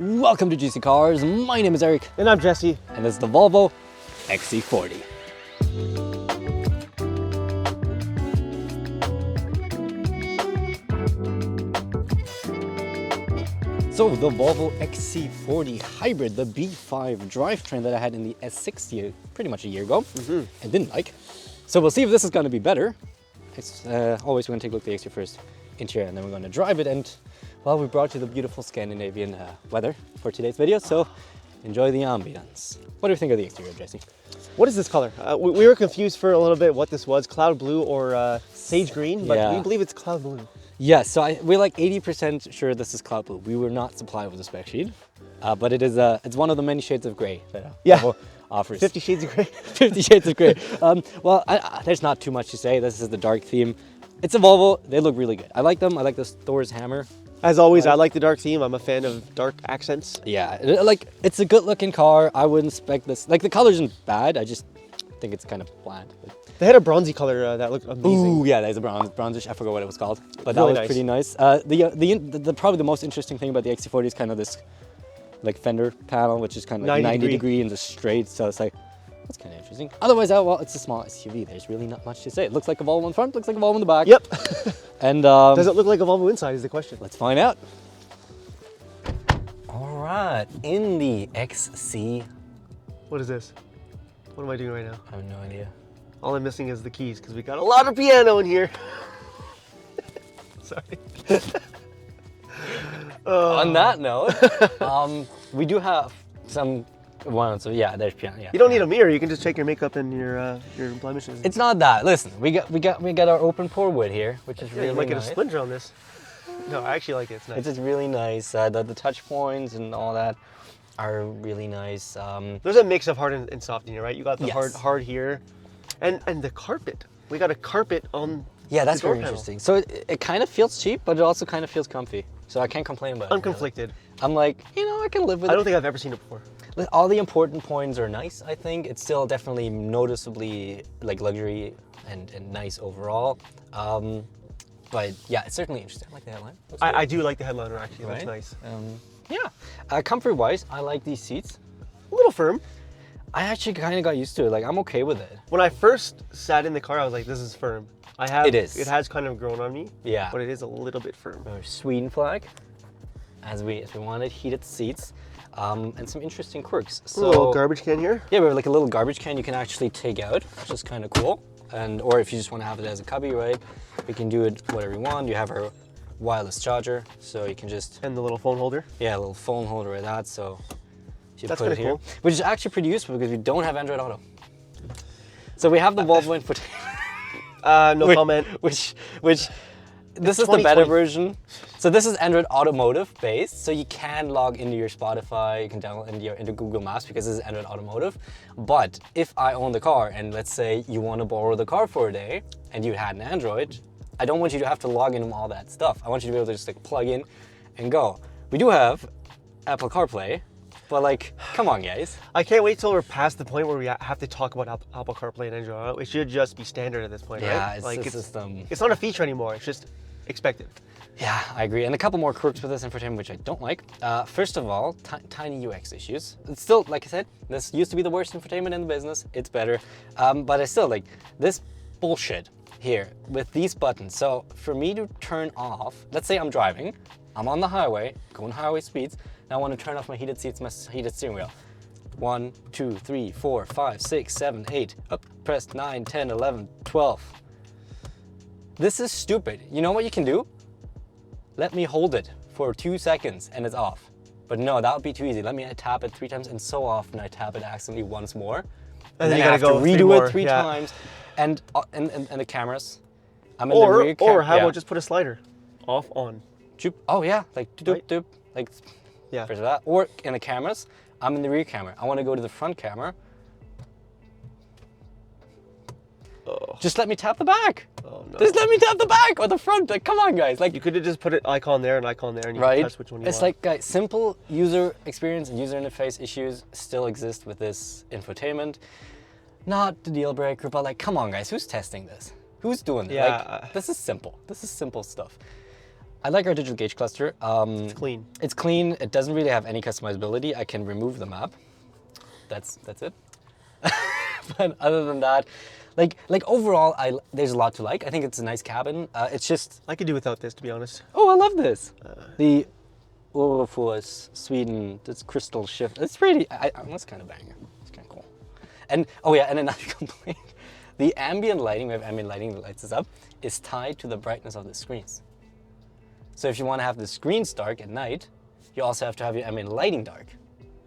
Welcome to GC Cars. My name is Eric. And I'm Jesse. And this is the Volvo XC40. So the Volvo XC40 Hybrid, the B5 drivetrain that I had in the S60 pretty much a year ago and didn't like. So we'll see if this is going to be better. It's always we're going to take a look at the exterior first, interior, and then we're going to drive it. And well, we brought you the beautiful Scandinavian weather for today's video, so enjoy the ambience. What do you think of the exterior, Jesse? What is this color? We were confused for a little bit what this was, cloud blue or sage green, but we believe it's cloud blue. Yes, so we're like 80% sure this is cloud blue. We were not supplied with a spec sheet, but it is it's one of the many shades of gray that Volvo offers. 50 shades of gray. 50 shades of gray. Well, there's not too much to say. This is the dark theme. It's a Volvo. They look really good. I like them. I like this Thor's hammer. As always, I like the dark theme. I'm a fan of dark accents. Yeah, like it's a good looking car. I wouldn't expect this. Like the color isn't bad. I just think it's kind of bland. They had a bronzy color that looked amazing. Ooh, yeah, there's a bronzish. I forgot what it was called, but really that was pretty nice. Probably the most interesting thing about the XC40 is kind of this like fender panel, which is kind of like 90 degree and just straight. So it's like, that's kind of interesting. Otherwise, well, it's a small SUV. There's really not much to say. It looks like a Volvo in front, looks like a Volvo in the back. Yep. And does it look like a Volvo inside is the question. Let's find out. All right, in the XC. What is this? What am I doing right now? I have no idea. All I'm missing is the keys because we got a lot of piano in here. Sorry. On that note, we do have some ones. So yeah, there's piano. Yeah. You don't need a mirror. You can just check your makeup and your blemishes. It's not that. Listen, we got our open pore wood here, which is really you might nice. get a splinter on this. No, I actually like it. It's nice. It's just really nice. The touch points and all that are really nice. There's a mix of hard and soft in here, right? You got the hard here, and the carpet. We got a carpet on. Yeah, that's very interesting. So it kind of feels cheap, but it also kind of feels comfy. So I can't complain about it. I'm conflicted. I'm like, I can live with it. I don't think I've ever seen it before. All the important points are nice, I think. It's still definitely noticeably like luxury and nice overall. But yeah, it's certainly interesting. I like the headline. I do like the headliner actually. It looks nice. Yeah. Comfort-wise, I like these seats. A little firm. I actually kind of got used to it. Like, I'm okay with it. When I first sat in the car, I was like, this is firm. It is. It has kind of grown on me. Yeah. But it is a little bit firm. Our Sweden flag, as we wanted, heated seats, and some interesting quirks. So, a little garbage can here. Yeah, we have like a little garbage can you can actually take out, which is kind of cool. Or if you just want to have it as a cubby, right? We can do it whatever you want. You have our wireless charger, so you can just... And the little phone holder. Yeah, a little phone holder like that, so you That's put it here. cool. Which is actually pretty useful because we don't have Android Auto. So we have the Volvo infotainment. No comment. Which this is the better version. So this is Android Automotive based, so you can log into your Spotify, you can download into Google Maps because this is Android Automotive. But if I own the car and let's say you want to borrow the car for a day and you had an Android, I don't want you to have to log into all that stuff. I want you to be able to just like plug in and go. We do have Apple CarPlay, but like, come on guys. I can't wait till we're past the point where we have to talk about Apple CarPlay and Android Auto. It should just be standard at this point, right? Yeah, it's not a feature anymore. It's just expected. Yeah, I agree. And a couple more quirks with this infotainment, which I don't like. First of all, tiny UX issues. It's still, like I said, this used to be the worst infotainment in the business. It's better. But I still like this bullshit here with these buttons. So for me to turn off, let's say I'm driving, I'm on the highway, going highway speeds, and I want to turn off my heated seats, my heated steering wheel. 1, 2, 3, 4, 5, 6, 7, 8, up, press 9, 10, 11, 12. This is stupid. You know what you can do? Let me hold it for 2 seconds and it's off. But no, that would be too easy. Let me tap it 3 times, and so often I tap it accidentally once more. And then you gotta go redo it 3 times. And the cameras. I'm in the rear or how about just put a slider? Off, on. Oh yeah, like doop doop. Like press that. Or in the cameras, I'm in the rear camera. I want to go to the front camera. Just let me tap the back. Oh, no. Just let me tap the back or the front. Like, come on, guys. Like, you could have just put an icon there and icon there, and you can press which one you want. It's like, guys, simple user experience and user interface issues still exist with this infotainment. Not the deal breaker, but like, come on, guys. Who's testing this? Who's doing this? Yeah. Like, this is simple. This is simple stuff. I like our digital gauge cluster. It's clean. It's clean. It doesn't really have any customizability. I can remove the map. That's it. But other than that, like overall, there's a lot to like. I think it's a nice cabin. It's just I could do without this, to be honest. oh, I love this. The Volvo Sweden, this crystal shift. It's pretty. That's kind of banger. It's kind of cool. And oh yeah, and another complaint: the ambient lighting. We have ambient lighting that lights us up. Is tied to the brightness of the screens. So if you want to have the screens dark at night, you also have to have your ambient lighting dark,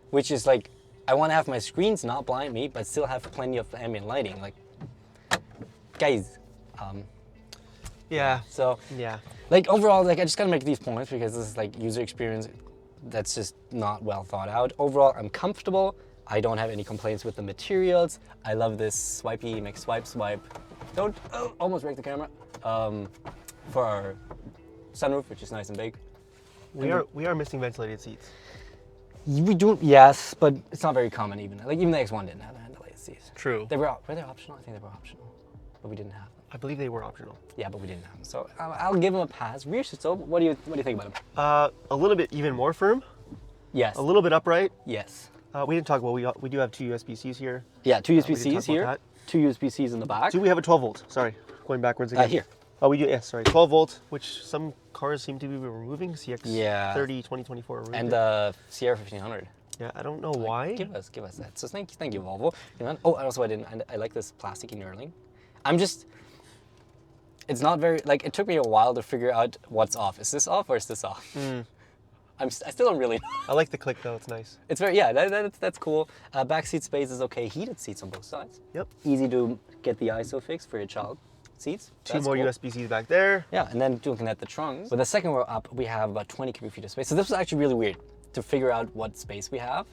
which is like, I want to have my screens not blind me, but still have plenty of ambient lighting. Like, guys. Yeah. So yeah. Like overall, like I just gotta make these points because this is like user experience that's just not well thought out. Overall, I'm comfortable. I don't have any complaints with the materials. I love this swipey, make swipe. Don't almost break the camera. For our sunroof, which is nice and big. We are missing ventilated seats. We do, yes, but it's not very common even. Like even the X1 didn't have ventilated seats. True. Were they optional? I think they were optional, but we didn't have them. I believe they were optional. Yeah, but we didn't have them. So I'll give them a pass. Rear seats, so what do you think about them? A little bit even more firm. Yes. A little bit upright. Yes. We didn't talk about we do have 2 USB-Cs here. Yeah, 2 USB-Cs here. That. 2 USB-Cs in the back. Do we have a 12 volt? Sorry, going backwards again. Here. Oh, we do. Yes, sorry. 12 volt, which some cars seem to be removing. CX30, Yeah. 2024 removed And it. the Sierra 1500. Yeah, I don't know why. Give us that. So thank you, Volvo. You know, oh, and also I like this plasticky knurling. It's not very, like, it took me a while to figure out what's off. Is this off or is this off? I still don't really know. I like the click though, it's nice. It's very, yeah, that's cool. Back seat space is okay. Heated seats on both sides. Yep. Easy to get the ISO fix for your child seats. Two That's more cool. USB-Cs back there. Yeah, and then looking at the trunk, with the second row up, we have about 20 cubic feet of space. So this was actually really weird to figure out what space we have,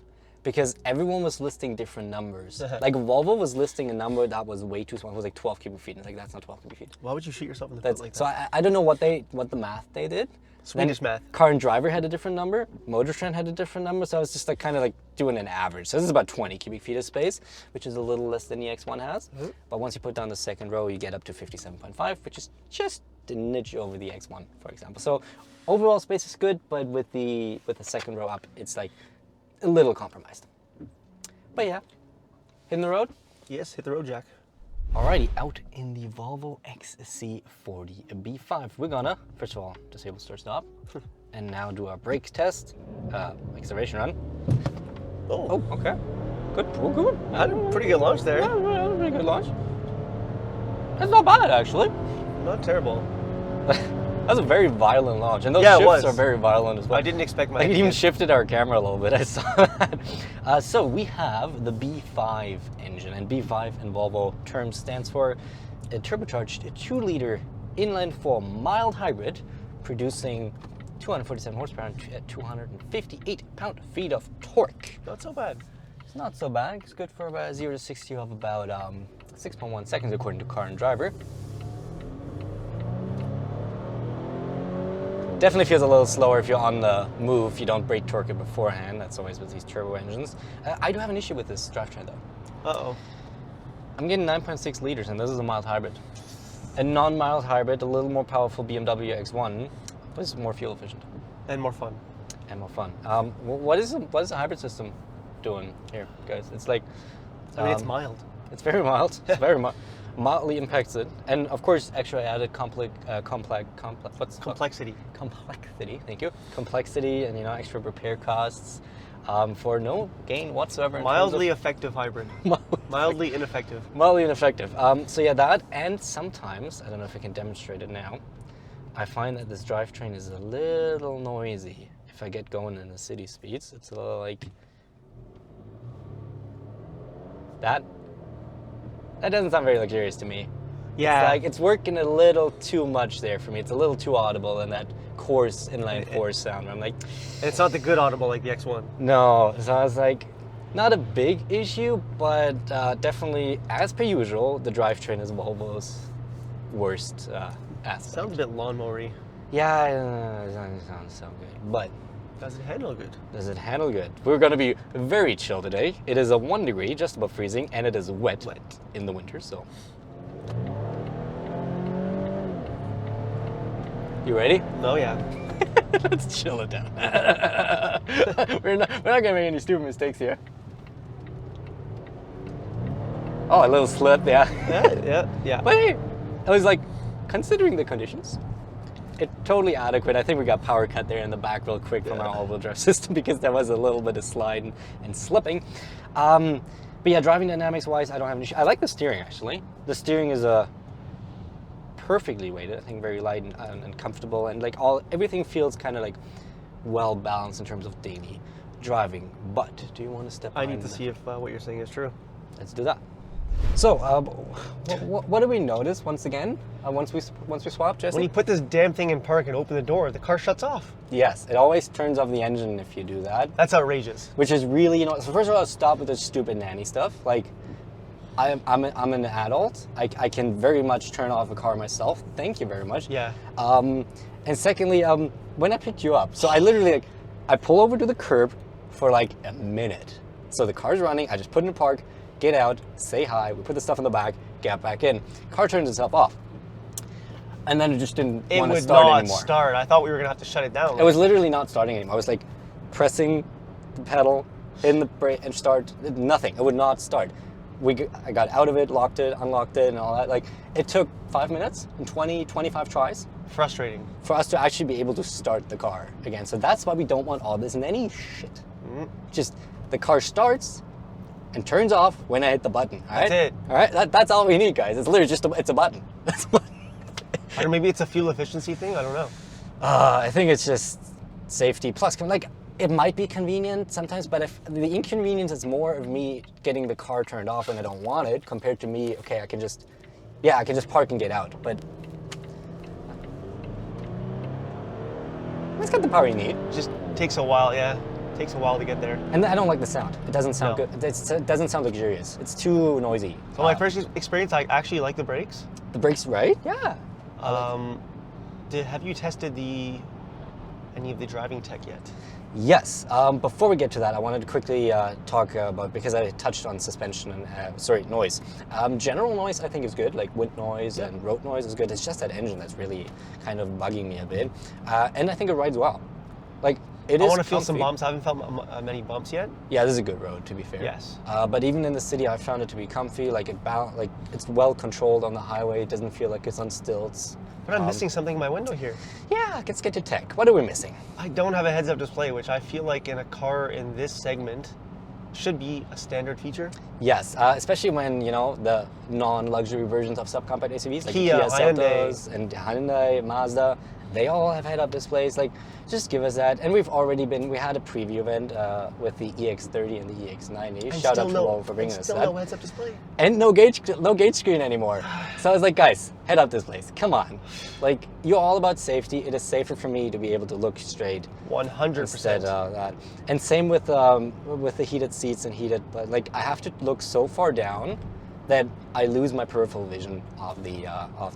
because everyone was listing different numbers. Like Volvo was listing a number that was way too small. It was like 12 cubic feet. And it's like, that's not 12 cubic feet. Why would you shoot yourself in the foot like that? So I don't know what the math they did. Swedish math. Car and Driver had a different number. Motor Trend had a different number. So I was just like kind of like doing an average. So this is about 20 cubic feet of space, which is a little less than the X1 has. But once you put down the second row, you get up to 57.5, which is just a niche over the X1, for example. So overall space is good, but with the second row up, it's like a little compromised. But yeah, hitting the road. Yes, hit the road, Jack. Alrighty, out in the Volvo XC40 B5. We're gonna, first of all, disable start stop, and now do our brake test, acceleration run. Oh, okay. Good. Had a pretty good launch there. Yeah, pretty good launch. That's not bad, actually. Not terrible. That's a very violent launch, and those Yeah, it shifts was. are very violent as well. I didn't expect my. Like it even shifted our camera a little bit. I saw that. So we have the B5 engine, and B5 in Volvo terms stands for a turbocharged 2-liter inline-4 mild hybrid, producing 247 horsepower and 258 pound-feet of torque. Not so bad. It's not so bad. It's good for about 0 to 60 of about 6.1 seconds, according to Car and Driver. Definitely feels a little slower if you're on the move. You don't brake torque it beforehand. That's always with these turbo engines. I do have an issue with this drivetrain though. Uh-oh. I'm getting 9.6 liters, and this is a mild hybrid. A non-mild hybrid, a little more powerful BMW X1, but it's more fuel efficient. And more fun. And more fun. What is the hybrid system doing here, guys? It's like... I mean, it's mild. It's very mild. It's very mildly impacted, and of course, extra added complexity. Thank you. Complexity, and extra repair costs for no gain whatsoever. Mildly effective hybrid. Mildly ineffective. Mildly ineffective. So yeah, that, and sometimes I don't know if I can demonstrate it now. I find that this drivetrain is a little noisy. If I get going in the city speeds, it's a little like that. That doesn't sound very luxurious to me. Yeah. It's like it's working a little too much there for me. It's a little too audible in that coarse inline-4 sound. I'm like, and it's not the good audible like the X1. no. So I was like, not a big issue, but definitely, as per usual, the drivetrain is Volvo's worst aspect. Sounds a bit lawnmower-y. Yeah, it sounds so good, but Does it handle good? does it handle good? We're going to be very chill today. It is a 1 degree, just above freezing, and it is wet in the winter, so. You ready? Oh, yeah. Let's chill it down. we're not gonna make any stupid mistakes here. Oh, a little slip, yeah. Yeah. But hey, I was like, considering the conditions, it's totally adequate. I think we got power cut there in the back real quick from our all-wheel drive system because there was a little bit of slide and slipping. But yeah, driving dynamics wise, I don't have an issue. I like the steering actually. The steering is perfectly weighted. I think very light and comfortable, and like everything feels kind of like well balanced in terms of daily driving. But do you want to step? I need to see if what you're saying is true. Let's do that. So, what do we notice once again? Once we swap, Jesse? When you put this damn thing in park and open the door, the car shuts off. Yes, it always turns off the engine if you do that. That's outrageous. Which is really, so first of all, stop with this stupid nanny stuff. Like, I'm an adult. I can very much turn off a car myself. Thank you very much. Yeah. And secondly, when I picked you up, so I literally I pull over to the curb for like a minute. So the car's running. I just put it in park. Get out, say hi, we put the stuff in the back, get back in. Car turns itself off. And then it just didn't want to start anymore. It would not start. I thought we were going to have to shut it down. It was literally not starting anymore. I was like pressing the pedal, hitting the brake and start, nothing. It would not start. I got out of it, locked it, unlocked it and all that. Like it took 5 minutes and 25 tries. Frustrating. For us to actually be able to start the car again. So that's why we don't want all this nanny shit. Just the car starts and turns off when I hit the button. All right? That's it. All right, that's all we need, guys. It's literally just it's a button. That's what. Or maybe it's a fuel efficiency thing. I don't know. I think it's just safety plus. Like it might be convenient sometimes, but if the inconvenience is more of me getting the car turned off when I don't want it, compared to me, okay, I can just park and get out. But it's got the power you need. It just takes a while. Yeah. Takes a while to get there. And I don't like the sound. It doesn't sound good. It doesn't sound luxurious. It's too noisy. So my first experience, I actually like the brakes. The brakes, right? Yeah. Have you tested any of the driving tech yet? Yes. Before we get to that, I wanted to quickly talk about, because I touched on suspension and noise. General noise I think is good, like wind noise and road noise is good. It's just that engine that's really kind of bugging me a bit. And I think it rides well. Like. I want to feel some bumps. I haven't felt many bumps yet. Yeah, this is a good road, to be fair. Yes. But even in the city, I found it to be comfy. Like it's well controlled on the highway. It doesn't feel like it's on stilts. But I'm missing something in my window here. Yeah, let's get to tech. What are we missing? I don't have a heads-up display, which I feel like in a car in this segment should be a standard feature. Yes, especially when the non-luxury versions of subcompact SUVs like Kia, Seltos and Hyundai, Mazda. They all have head-up displays. Like, just give us that. And we had a preview event with the EX30 and the EX90. Shout out to Volvo for bringing us that. Still no heads-up display. And no gauge screen anymore. So I was like, guys, head-up displays, come on. Like, you're all about safety. It is safer for me to be able to look straight. 100%. Instead of that. And same with the heated seats and but like, I have to look so far down that I lose my peripheral vision off the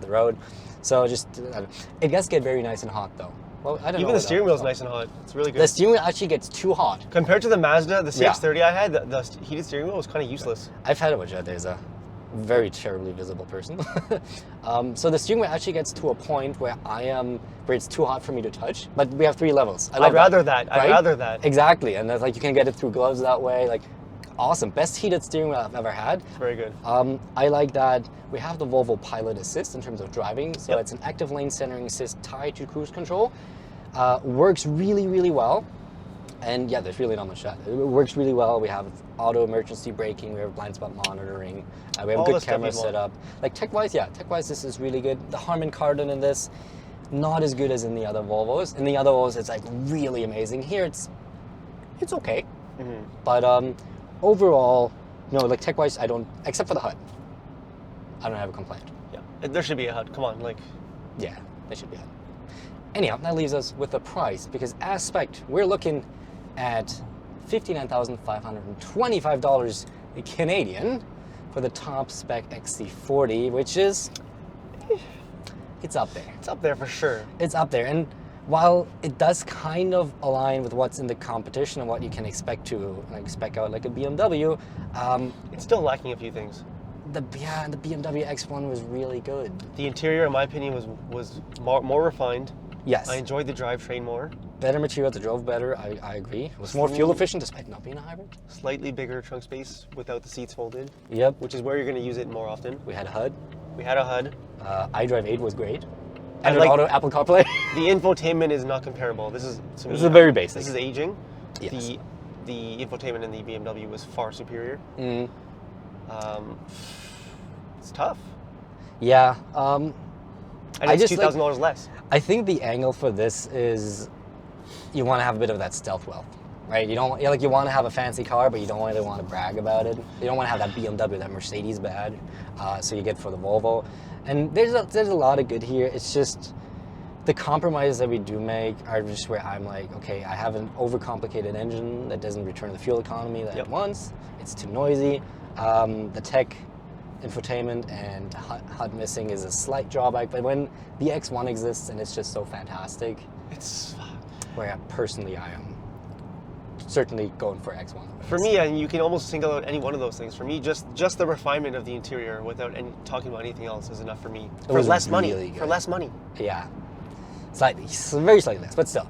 road. So it does get very nice and hot though. Well, I don't know. Even the steering wheel is nice and hot. It's really good. The steering wheel actually gets too hot. Compared to the Mazda, the CX-30 I had, the heated steering wheel was kind of useless. I've had it with Jed. There's a very terribly visible person. So the steering wheel actually gets to a point where where it's too hot for me to touch. But we have 3 levels. I'd rather that. I'd rather that. Exactly, and that's like you can get it through gloves that way. Like, awesome, best heated steering wheel I've ever had. It's very good. I like that we have the Volvo Pilot Assist in terms of driving. So it's an active lane centering assist tied to cruise control. Works really, really well. And yeah, there's really not much that. It works really well. We have auto emergency braking. We have blind spot monitoring. We have a good camera setup. Like tech-wise, this is really good. The Harman Kardon in this, not as good as in the other Volvos. In the other Volvos, it's like really amazing. Here, it's okay. Mm-hmm. But overall, like tech-wise, I don't, except for the HUD, I don't have a complaint. Yeah, there should be a HUD. Come on, like. Yeah, there should be a HUD. Anyhow, that leaves us with the price, because as spec, we're looking at $59,525 Canadian for the top spec XC40, which is, it's up there. It's up there for sure. It's up there, and while it does kind of align with what's in the competition and what you can expect spec out like a BMW, it's still lacking a few things. The BMW X1 was really good. The interior, in my opinion, was more refined. Yes. I enjoyed the drivetrain more. Better material, it drove better, I agree. It was more fuel efficient despite not being a hybrid. Slightly bigger trunk space without the seats folded. Yep. Which is where you're going to use it more often. We had a HUD. We had a HUD. iDrive 8 was great. I And like auto Apple CarPlay. The infotainment is not comparable. This is very basic. This is aging. Yes. The infotainment in the BMW was far superior. Mm. It's tough. Yeah. And it's $2,000 less. I think the angle for this is you want to have a bit of that stealth wealth, right? You don't you want to have a fancy car, but you don't really want to brag about it. You don't want to have that BMW, that Mercedes badge. So you get for the Volvo, and there's a lot of good here. It's just the compromises that we do make are just where I'm like, okay, I have an overcomplicated engine that doesn't return the fuel economy that it wants. It's too noisy. The tech, infotainment, and HUD missing is a slight drawback, but when the X1 exists and it's just so fantastic, It's where personally I am certainly going for X1. for me, and you can almost single out any one of those things. For me, just the refinement of the interior without talking about anything else is enough for me. For less money. For less money. Yeah. Slightly, very slightly less, but still.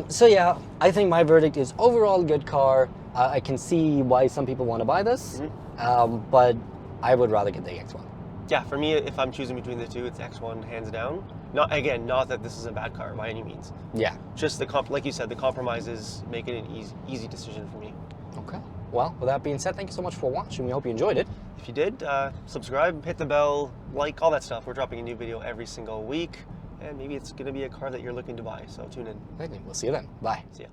So yeah, I think my verdict is overall good car. I can see why some people want to buy this, but I would rather get the X1. Yeah, for me, if I'm choosing between the two, it's X1 hands down. Not that this is a bad car by any means. Yeah. Just like you said, the compromises make it an easy decision for me. Okay. Well, with that being said, thank you so much for watching. We hope you enjoyed it. If you did, subscribe, hit the bell, like, all that stuff. We're dropping a new video every single week, and maybe it's going to be a car that you're looking to buy, so tune in. We'll see you then. Bye. See ya.